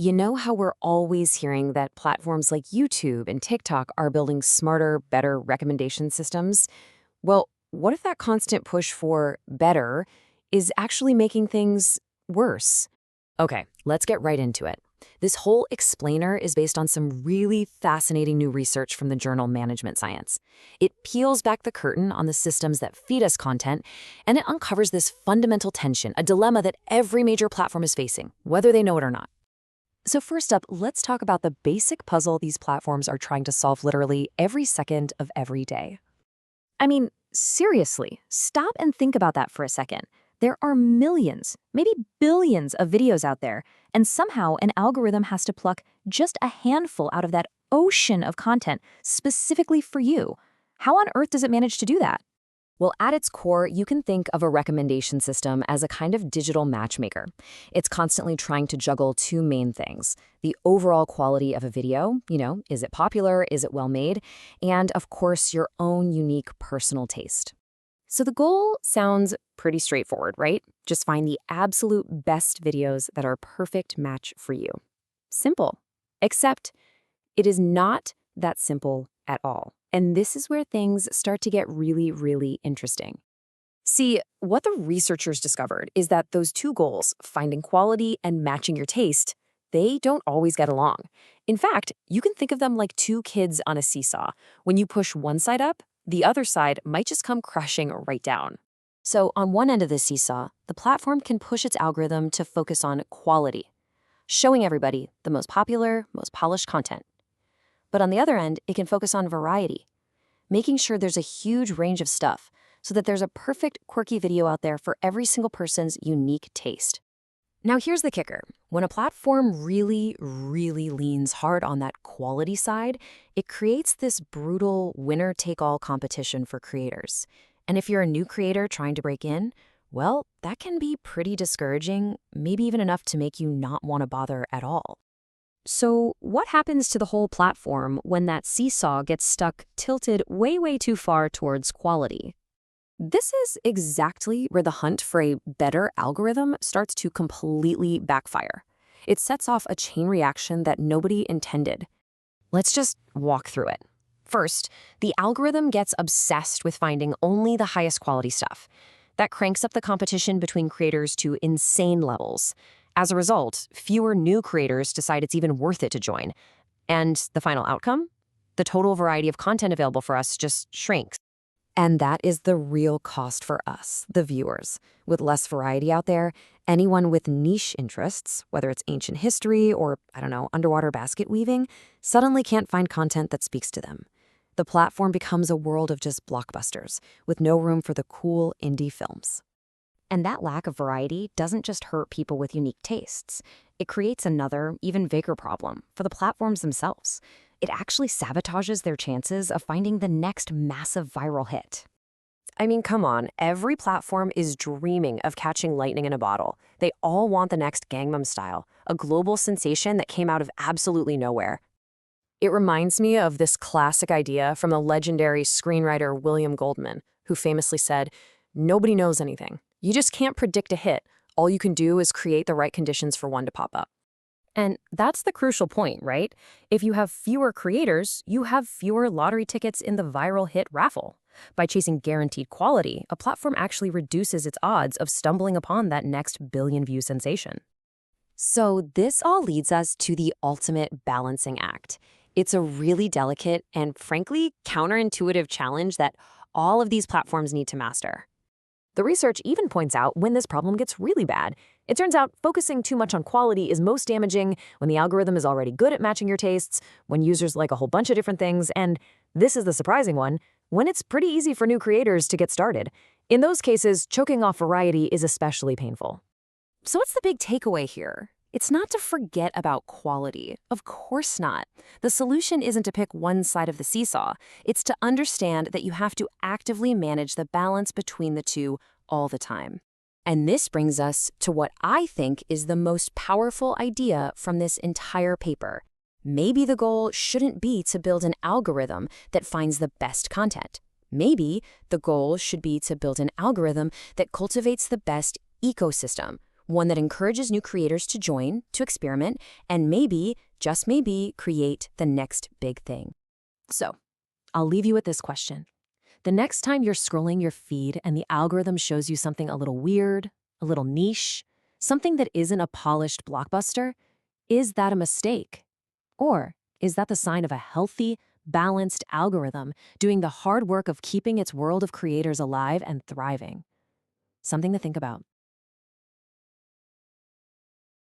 You know how we're always hearing that platforms like YouTube and TikTok are building smarter, better recommendation systems? Well, what if that constant push for better is actually making things worse? Okay, let's get right into it. This whole explainer is based on some really fascinating new research from the journal Management Science. It peels back the curtain on the systems that feed us content, and it uncovers this fundamental tension, a dilemma that every major platform is facing, whether they know it or not. So first up, let's talk about the basic puzzle these platforms are trying to solve literally every second of every day. I mean, seriously, stop and think about that for a second. There are millions, maybe billions of videos out there, and somehow an algorithm has to pluck just a handful out of that ocean of content specifically for you. How on earth does it manage to do that? Well, at its core, you can think of a recommendation system as a kind of digital matchmaker. It's constantly trying to juggle two main things: the overall quality of a video, is it popular, is it well made, and of course, your own unique personal taste. So the goal sounds pretty straightforward, right? Just find the absolute best videos that are a perfect match for you. Simple. Except it is not that simple at all. And this is where things start to get really, really interesting. See, what the researchers discovered is that those two goals, finding quality and matching your taste, they don't always get along. In fact, you can think of them like two kids on a seesaw. When you push one side up, the other side might just come crashing right down. So on one end of the seesaw, the platform can push its algorithm to focus on quality, showing everybody the most popular, most polished content. But on the other end, it can focus on variety, making sure there's a huge range of stuff so that there's a perfect, quirky video out there for every single person's unique taste. Now here's the kicker. When a platform really, really leans hard on that quality side, it creates this brutal winner-take-all competition for creators. And if you're a new creator trying to break in, well, that can be pretty discouraging, maybe even enough to make you not want to bother at all. So what happens to the whole platform when that seesaw gets stuck tilted way, way too far towards quality? This is exactly where the hunt for a better algorithm starts to completely backfire. It sets off a chain reaction that nobody intended. Let's just walk through it. First, the algorithm gets obsessed with finding only the highest quality stuff. That cranks up the competition between creators to insane levels. As a result, fewer new creators decide it's even worth it to join. And the final outcome? The total variety of content available for us just shrinks. And that is the real cost for us, the viewers. With less variety out there, anyone with niche interests, whether it's ancient history or, underwater basket weaving, suddenly can't find content that speaks to them. The platform becomes a world of just blockbusters, with no room for the cool indie films. And that lack of variety doesn't just hurt people with unique tastes. It creates another, even bigger problem for the platforms themselves. It actually sabotages their chances of finding the next massive viral hit. I mean, come on, every platform is dreaming of catching lightning in a bottle. They all want the next Gangnam Style, a global sensation that came out of absolutely nowhere. It reminds me of this classic idea from the legendary screenwriter William Goldman, who famously said, "Nobody knows anything. You just can't predict a hit. All you can do is create the right conditions for one to pop up." And that's the crucial point, right? If you have fewer creators, you have fewer lottery tickets in the viral hit raffle. By chasing guaranteed quality, a platform actually reduces its odds of stumbling upon that next billion-view sensation. So this all leads us to the ultimate balancing act. It's a really delicate and, frankly, counterintuitive challenge that all of these platforms need to master. The research even points out when this problem gets really bad. It turns out focusing too much on quality is most damaging when the algorithm is already good at matching your tastes, when users like a whole bunch of different things, and this is the surprising one, when it's pretty easy for new creators to get started. In those cases, choking off variety is especially painful. So what's the big takeaway here? It's not to forget about quality. Of course not. The solution isn't to pick one side of the seesaw. It's to understand that you have to actively manage the balance between the two all the time. And this brings us to what I think is the most powerful idea from this entire paper. Maybe the goal shouldn't be to build an algorithm that finds the best content. Maybe the goal should be to build an algorithm that cultivates the best ecosystem, One that encourages new creators to join, to experiment, and maybe, just maybe, create the next big thing. So, I'll leave you with this question. The next time you're scrolling your feed and the algorithm shows you something a little weird, a little niche, something that isn't a polished blockbuster, is that a mistake? Or is that the sign of a healthy, balanced algorithm doing the hard work of keeping its world of creators alive and thriving? Something to think about.